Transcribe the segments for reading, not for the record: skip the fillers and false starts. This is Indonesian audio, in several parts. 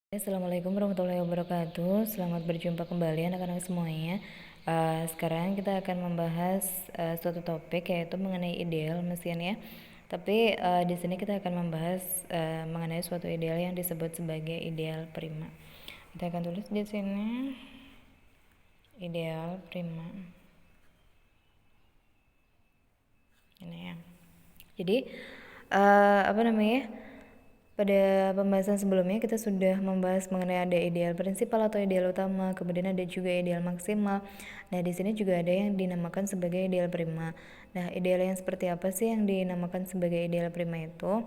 Assalamualaikum warahmatullahi wabarakatuh. Selamat berjumpa kembali anak-anak semuanya. Sekarang kita akan membahas suatu topik yaitu mengenai ideal mesin ya. Tapi di sini kita akan membahas mengenai suatu ideal yang disebut sebagai ideal prima. Kita akan tulis di sini ideal prima. Ini ya. Jadi apa namanya? Pada pembahasan sebelumnya kita sudah membahas mengenai ada ideal prinsipal atau ideal utama, kemudian ada juga ideal maksimal. Nah, di sini juga ada yang dinamakan sebagai ideal prima. Nah, ideal yang seperti apa sih yang dinamakan sebagai ideal prima itu?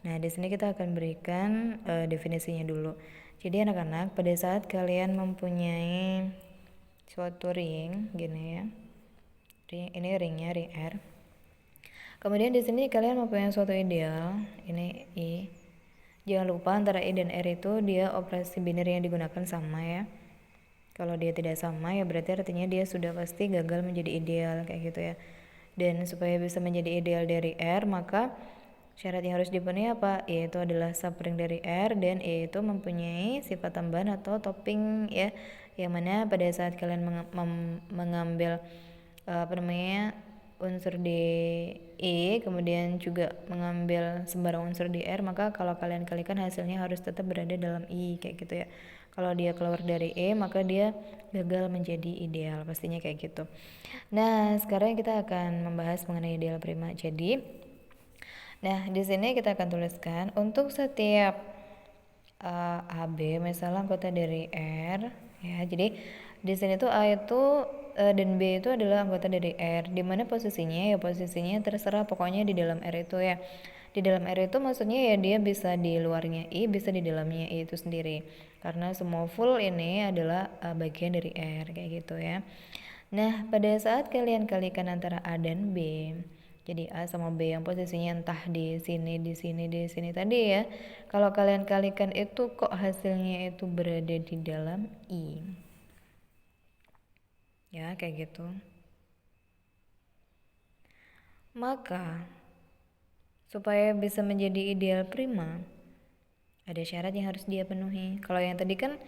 Nah, di sini kita akan berikan definisinya dulu. Jadi anak-anak, pada saat kalian mempunyai suatu ring gini ya. Ini ringnya ring R. Kemudian di sini kalian mempunyai suatu ideal, ini I. Jangan lupa antara I dan R itu dia operasi biner yang digunakan sama ya. Kalau dia tidak sama ya berarti artinya dia sudah pasti gagal menjadi ideal kayak gitu ya. Dan supaya bisa menjadi ideal dari R maka syarat yang harus dipenuhi apa? Yaitu adalah subring dari R dan E itu mempunyai sifat tambahan atau topping ya. Yang mana pada saat kalian mengambil unsur di E kemudian juga mengambil sembarang unsur di R, maka kalau kalian kalikan hasilnya harus tetap berada dalam I kayak gitu ya. Kalau dia keluar dari E maka dia gagal menjadi ideal, pastinya kayak gitu. Nah, sekarang kita akan membahas mengenai ideal prima. Jadi, nah di sini kita akan tuliskan untuk setiap AB misalnya anggota dari R ya. Jadi di sini tuh A itu dan B itu adalah anggota dari R. Di mana posisinya? Ya posisinya terserah, pokoknya di dalam R itu ya. Di dalam R itu maksudnya ya dia bisa di luarnya I, bisa di dalamnya I itu sendiri. Karena semua full ini adalah bagian dari R kayak gitu ya. Nah, pada saat kalian kalikan antara A dan B, jadi A sama B yang posisinya entah di sini, di sini, di sini tadi ya. Kalau kalian kalikan itu kok hasilnya itu berada di dalam I. Ya, kayak gitu. Maka supaya bisa menjadi ideal prima, ada syarat yang harus dia penuhi. Kalau yang tadi kan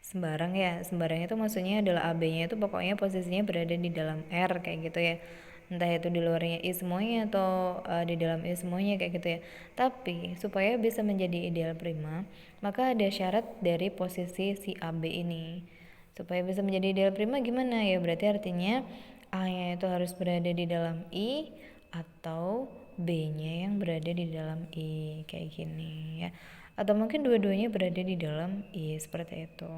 sembarang ya, sembarang itu maksudnya adalah AB-nya itu pokoknya posisinya berada di dalam R kayak gitu ya, entah itu di luarnya I semuanya atau di dalam I semuanya kayak gitu ya. Tapi supaya bisa menjadi ideal prima maka ada syarat dari posisi si AB ini. Supaya bisa menjadi ideal prima gimana ya, berarti artinya A-nya itu harus berada di dalam I atau B-nya yang berada di dalam I kayak gini ya, atau mungkin dua-duanya berada di dalam I seperti itu.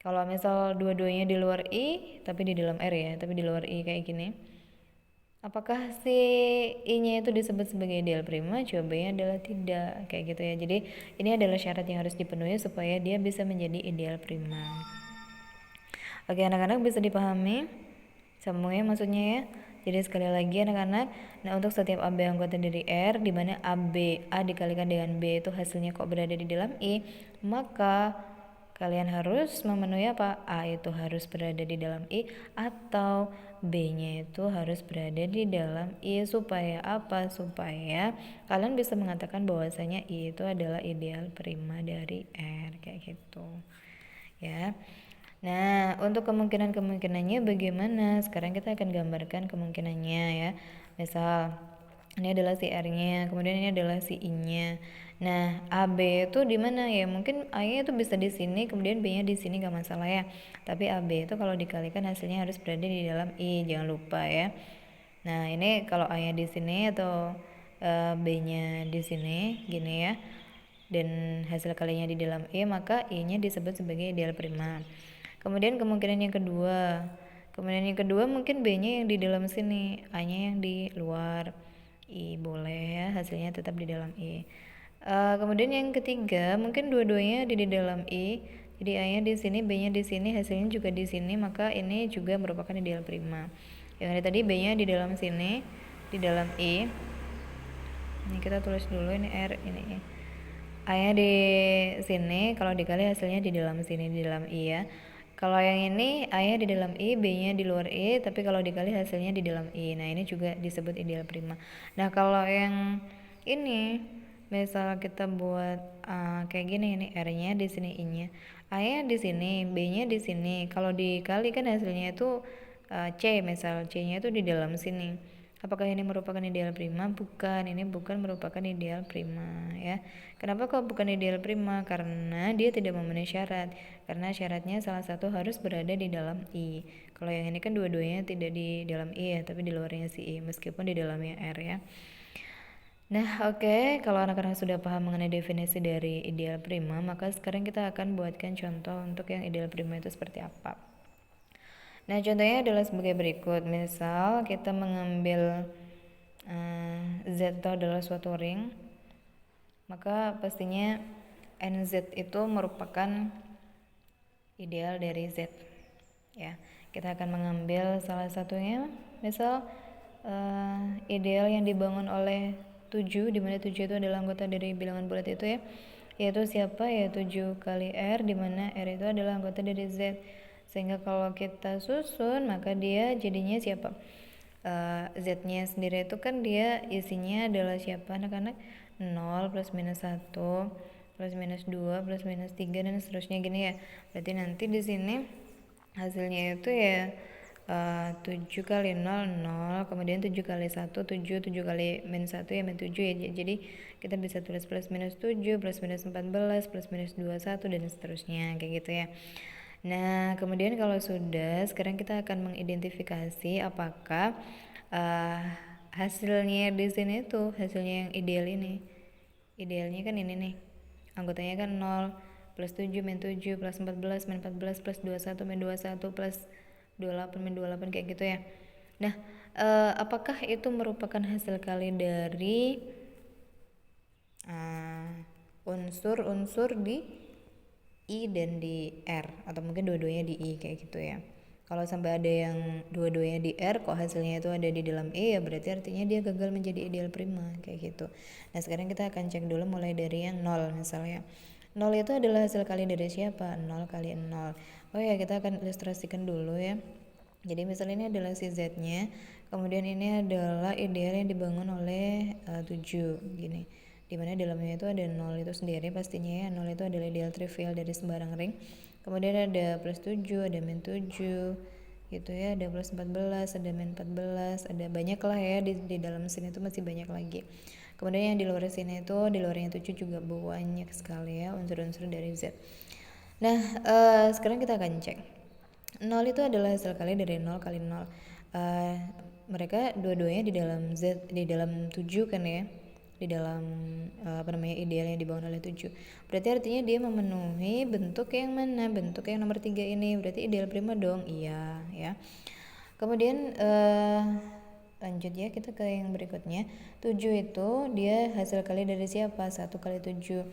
Kalau misal dua-duanya di luar I tapi di dalam R ya, tapi di luar I kayak gini, apakah si I-nya itu disebut sebagai ideal prima? Jawabannya adalah tidak kayak gitu ya. Jadi ini adalah syarat yang harus dipenuhi supaya dia bisa menjadi ideal prima. Oke anak-anak, bisa dipahami semuanya maksudnya ya. Jadi sekali lagi anak-anak, nah untuk setiap AB anggota dari R di mana AB A dikalikan dengan B itu hasilnya kok berada di dalam I, maka kalian harus memenuhi apa? A itu harus berada di dalam I atau B-nya itu harus berada di dalam I. Supaya apa? Supaya kalian bisa mengatakan bahwasanya I itu adalah ideal prima dari R kayak gitu ya. Nah, untuk kemungkinan-kemungkinannya bagaimana? Sekarang kita akan gambarkan kemungkinannya ya. Misal, ini adalah si R-nya, kemudian ini adalah si I-nya. Nah, AB itu di mana ya? Mungkin A-nya itu bisa di sini, kemudian B-nya di sini gak masalah ya. Tapi AB itu kalau dikalikan hasilnya harus berada di dalam I, jangan lupa ya. Nah, ini kalau A-nya di sini atau B-nya di sini, gini ya. Dan hasil kalinya di dalam I, maka I-nya disebut sebagai ideal prima. Kemudian kemungkinan yang kedua mungkin B-nya yang di dalam sini, A-nya yang di luar. I boleh ya, hasilnya tetap di dalam I. Kemudian yang ketiga mungkin dua-duanya di dalam I. Jadi A-nya di sini, B-nya di sini, hasilnya juga di sini, maka ini juga merupakan ideal prima. Yang ada tadi B-nya di dalam sini, di dalam I. Ini kita tulis dulu ini R, ini I. A-nya di sini, kalau dikali hasilnya di dalam sini, di dalam I ya. Kalau yang ini A-nya di dalam I, B-nya di luar I, tapi kalau dikali hasilnya di dalam I. Nah, ini juga disebut ideal prima. Nah, kalau yang ini misal kita buat kayak gini, ini R-nya di sini, I-nya, A-nya di sini, B-nya di sini. Kalau dikali kan hasilnya itu C, misal C-nya itu di dalam sini. Apakah ini merupakan ideal prima? Bukan, ini bukan merupakan ideal prima ya. Kenapa kok bukan ideal prima? Karena dia tidak memenuhi syarat. Karena syaratnya salah satu harus berada di dalam I. Kalau yang ini kan dua-duanya tidak di dalam I ya, tapi di luarnya si I, meskipun di dalamnya R ya. Nah, oke, kalau anak-anak sudah paham mengenai definisi dari ideal prima, maka sekarang kita akan buatkan contoh untuk yang ideal prima itu seperti apa. Nah, contohnya adalah sebagai berikut. Misal kita mengambil Z itu adalah suatu ring, maka pastinya NZ itu merupakan ideal dari Z. Ya, kita akan mengambil salah satunya, misal ideal yang dibangun oleh 7, di mana 7 itu adalah anggota dari bilangan bulat itu ya, yaitu siapa? Yaitu 7 kali R, di mana R itu adalah anggota dari Z. Sehingga kalau kita susun, maka dia jadinya siapa? Z-nya sendiri itu kan dia isinya adalah siapa anak-anak? 0 plus minus 1 plus minus 2 plus minus 3 dan seterusnya gini ya. Berarti nanti di sini hasilnya itu ya 7 kali 0, 0, kemudian 7 kali 1, 7, 7 kali minus 1 ya, min 7 ya. Jadi kita bisa tulis plus minus 7, plus minus 14, plus minus 21, dan seterusnya kayak gitu ya. Nah, kemudian kalau sudah, sekarang kita akan mengidentifikasi apakah hasilnya di sini tuh, hasilnya yang ideal ini. Idealnya kan ini nih. Anggotanya kan 0, plus 7, min 7, plus 14, min 14, plus 21, min 21, plus 28, min 28 kayak gitu ya. Nah, apakah itu merupakan hasil kali dari unsur-unsur di I dan di R, atau mungkin dua-duanya di I kayak gitu ya. Kalau sampai ada yang dua-duanya di R kok hasilnya itu ada di dalam E, ya berarti artinya dia gagal menjadi ideal prima kayak gitu. Nah, sekarang kita akan cek dulu mulai dari yang 0 misalnya. 0 itu adalah hasil kali dari siapa? 0 kali 0. Oh ya, kita akan ilustrasikan dulu ya. Jadi misalnya ini adalah si Z-nya, kemudian ini adalah ideal yang dibangun oleh 7 gini. Dimana dalamnya itu ada 0 itu sendiri pastinya ya. 0 itu adalah ideal trivial dari sembarang ring. Kemudian ada plus 7, ada min 7 gitu ya, ada plus 14, ada min 14, ada banyak lah ya, di dalam sini itu masih banyak lagi. Kemudian yang di luar sini itu, di luarnya 7 juga banyak sekali ya unsur-unsur dari Z. Nah, sekarang kita akan cek. 0 itu adalah hasil kali dari 0 kali 0. Mereka dua-duanya di dalam Z, di dalam 7 kan ya, di dalam ideal yang dibangun oleh 7. Berarti artinya dia memenuhi bentuk yang mana? Bentuk yang nomor 3 ini. Berarti ideal prima dong. Iya ya. Kemudian lanjut ya, kita ke yang berikutnya. 7 itu dia hasil kali dari siapa? 1 kali 7.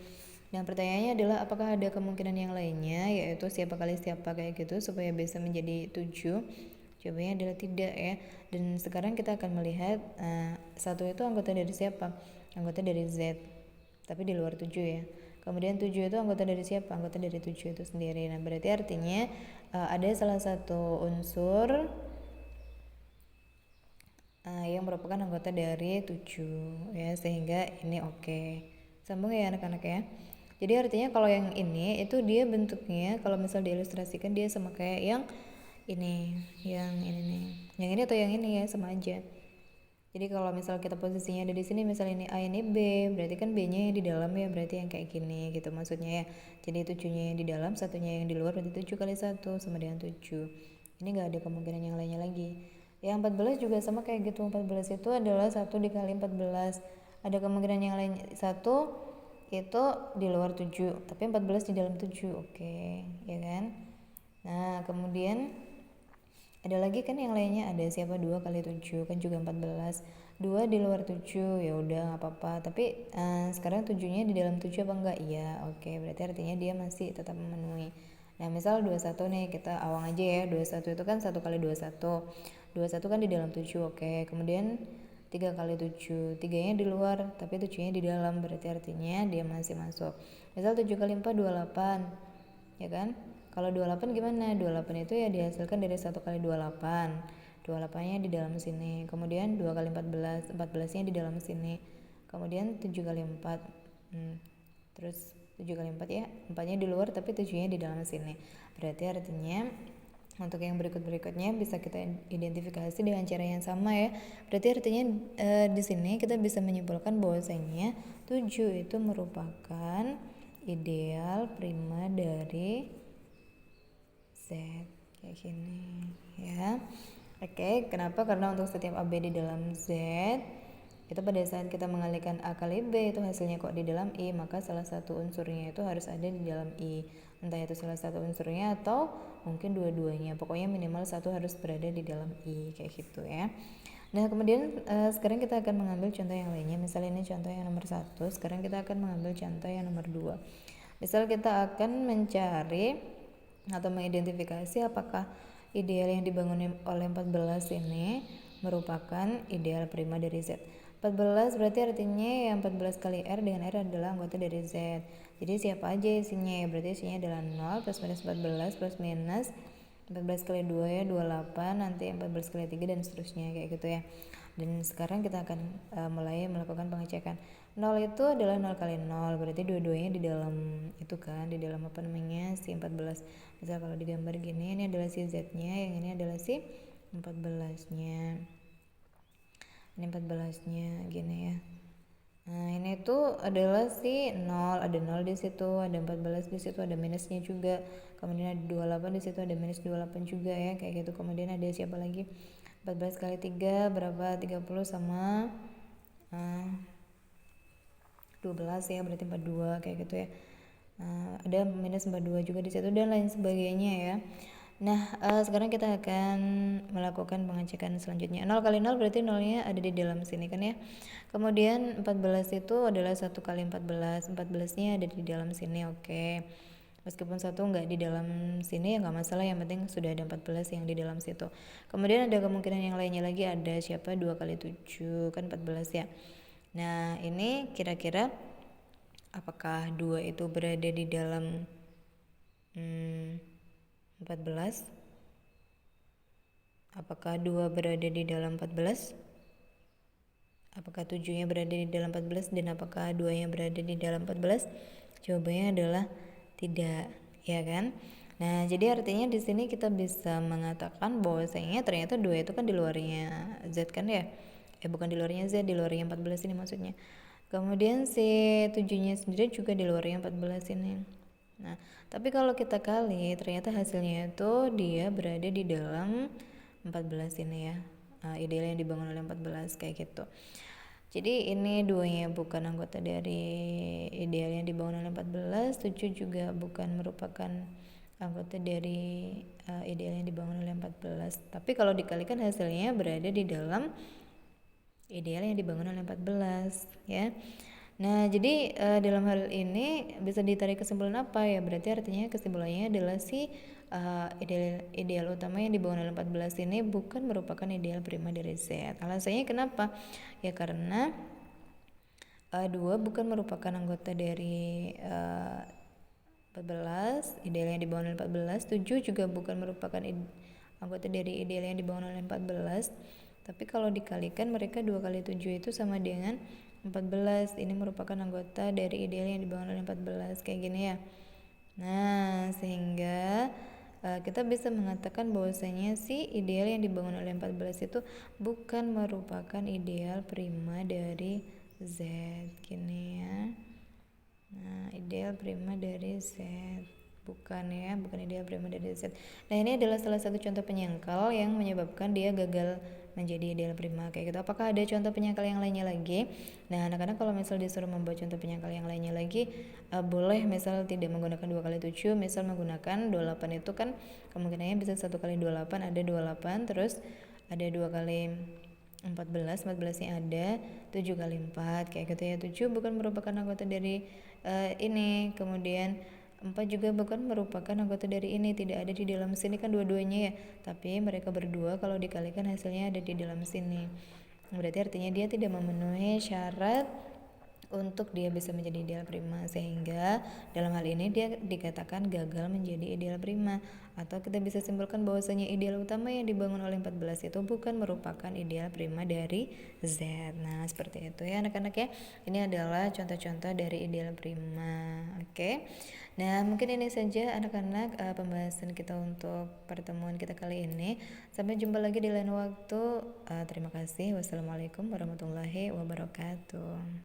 Nah, pertanyaannya adalah apakah ada kemungkinan yang lainnya, yaitu siapa kali siapa kayak gitu supaya bisa menjadi 7? Jawabannya adalah tidak ya. Dan sekarang kita akan melihat 1 itu anggota dari siapa? Anggota dari Z, tapi di luar 7 ya. Kemudian 7 itu anggota dari siapa? Anggota dari 7 itu sendiri. Nah, berarti artinya ada salah satu unsur yang merupakan anggota dari 7 ya, sehingga ini oke. Sambung ya anak-anak ya. Jadi artinya kalau yang ini itu dia bentuknya, kalau misal diilustrasikan dia sama kayak yang ini nih. Yang ini atau yang ini ya, sama aja. Jadi kalau misal kita posisinya ada di sini, misal ini A ini B, berarti kan B-nya yang di dalam ya, berarti yang kayak gini gitu maksudnya ya. Jadi 7-nya yang di dalam, satunya yang di luar, berarti 7 kali 1 sama dengan 7. Ini gak ada kemungkinan yang lainnya lagi. Yang 14 juga sama kayak gitu. 14 itu adalah 1 dikali 14. Ada kemungkinan yang lain, 1 itu di luar 7, tapi 14 di dalam 7. Oke, ya kan? Nah, kemudian ada lagi kan yang lainnya, ada siapa? 2 kali 7 kan juga 14. 2 di luar 7, ya udah nggak apa-apa. Tapi sekarang 7-nya di dalam 7 apa enggak? Iya, oke. Berarti artinya dia masih tetap memenuhi. Nah, misal 21 nih, kita awang aja ya. 21 itu kan 1 kali 21. 21 kan di dalam 7, oke. Kemudian 3 kali 7, 3-nya di luar, tapi 7-nya di dalam. Berarti artinya dia masih masuk. Misal 7 kali 4, 28. Ya kan? Kalau 28 gimana? 28 itu ya dihasilkan dari 1 kali 28. 28-nya di dalam sini. Kemudian 2 kali 14, 14-nya di dalam sini. Kemudian 7 kali 4. Terus 7 kali 4 ya, 4-nya di luar tapi 7-nya di dalam sini. Berarti artinya untuk yang berikutnya bisa kita identifikasi dengan cara yang sama ya. Berarti artinya di sini kita bisa menyimpulkan bahwasanya 7 itu merupakan ideal prima dari Z kayak gini ya. Oke, kenapa? Karena untuk setiap AB di dalam Z itu pada saat kita mengalihkan A kali B itu hasilnya kok di dalam I, maka salah satu unsurnya itu harus ada di dalam I, entah itu salah satu unsurnya atau mungkin dua-duanya, pokoknya minimal satu harus berada di dalam I kayak gitu ya. Nah kemudian sekarang kita akan mengambil contoh yang lainnya. Misalnya ini contoh yang nomor 1, sekarang kita akan mengambil contoh yang nomor 2. Misal kita akan mencari atau mengidentifikasi apakah ideal yang dibangun oleh 14 ini merupakan ideal prima dari Z. 14 berarti artinya yang 14 kali R dengan R adalah anggota dari Z. Jadi siapa aja isinya ya? Berarti isinya adalah 0 plus minus 14 plus minus 14 kali 2 ya 28, nanti 14 kali 3 dan seterusnya kayak gitu ya. Dan sekarang kita akan mulai melakukan pengecekan. 0 itu adalah 0 kali 0, berarti dua-duanya di dalam itu kan, di dalam apa namanya si 14. Misal kalau digambar gini, ini adalah si Z-nya, yang ini adalah si 14-nya. Ini 14-nya gini ya. Nah, ini tuh adalah si 0, ada 0 di situ, ada 14 di situ, ada minusnya juga. Kemudian ada 28 di situ, ada minus 28 juga ya, kayak gitu. Kemudian ada siapa lagi? 14 kali 3 berapa? 30 sama 12 ya, berarti 42 kayak gitu ya. Ada minus 42 juga di situ dan lain sebagainya ya. Nah, sekarang kita akan melakukan pengecekan selanjutnya. 0 kali 0 berarti 0-nya ada di dalam sini kan ya. Kemudian 14 itu adalah 1 kali 14. 14-nya ada di dalam sini, oke. Meskipun satu nggak di dalam sini ya nggak masalah, yang penting sudah ada 14 yang di dalam situ. Kemudian ada kemungkinan yang lainnya lagi, ada siapa? 2 kali 7 kan 14 ya. Nah, ini kira-kira apakah 2 itu berada di dalam 14? Apakah 2 berada di dalam 14? Apakah 7-nya berada di dalam 14 dan apakah 2-nya berada di dalam 14? Jawabannya adalah tidak, ya kan? Nah, jadi artinya di sini kita bisa mengatakan bahwasanya ternyata 2 itu kan di luarnya Z kan ya? Bukan di luarnya Z, di luarnya 14 ini maksudnya. Kemudian si 7-nya sendiri juga di luarnya 14 ini. Nah, tapi kalau kita kali, ternyata hasilnya itu dia berada di dalam 14 ini ya. Ideal yang dibangun oleh 14 kayak gitu. Jadi ini 2-nya bukan anggota dari ideal yang dibangun oleh 14, 7 juga bukan merupakan anggota dari ideal yang dibangun oleh 14. Tapi kalau dikalikan hasilnya berada di dalam ideal yang dibangun oleh 14 ya. Nah, jadi dalam hal ini bisa ditarik kesimpulan apa ya? Berarti artinya kesimpulannya adalah si ideal utama yang dibangun oleh 14 ini bukan merupakan ideal prima dari Z. Alasannya kenapa? Ya karena 2 bukan merupakan anggota dari 14, ideal yang dibangun oleh 14. 7 juga bukan merupakan anggota dari ideal yang dibangun oleh 14. Tapi kalau dikalikan mereka 2 kali 7 itu sama dengan 14. Ini merupakan anggota dari ideal yang dibangun oleh 14 kayak gini ya. Nah, sehingga kita bisa mengatakan bahwasanya si ideal yang dibangun oleh 14 itu bukan merupakan ideal prima dari Z gini ya. Nah, ideal prima dari Z bukan ya, bukan ideal prima dari Z. Nah, ini adalah salah satu contoh penyangkal yang menyebabkan dia gagal menjadi ideal prima kayak gitu. Apakah ada contoh penyangkal yang lainnya lagi? Nah, anak-anak kalau misal disuruh membuat contoh penyangkal yang lainnya lagi, boleh misal tidak menggunakan 2 kali 7, misal menggunakan 28 itu kan kemungkinannya bisa 1 kali 28, ada 28, terus ada 2 kali 14-nya ada, 7 kali 4 kayak gitu ya. 7 bukan merupakan anggota dari ini, kemudian 4 juga bukan merupakan anggota dari ini, tidak ada di dalam sini kan dua-duanya ya, tapi mereka berdua kalau dikalikan hasilnya ada di dalam sini. Berarti artinya dia tidak memenuhi syarat untuk dia bisa menjadi ideal prima, sehingga dalam hal ini dia dikatakan gagal menjadi ideal prima. Atau kita bisa simpulkan bahwasanya ideal utama yang dibangun oleh 14 itu bukan merupakan ideal prima dari Z. Nah seperti itu ya anak-anak ya, ini adalah contoh-contoh dari ideal prima. Oke, nah mungkin ini saja anak-anak pembahasan kita untuk pertemuan kita kali ini. Sampai jumpa lagi di lain waktu. Terima kasih. Wassalamualaikum warahmatullahi wabarakatuh.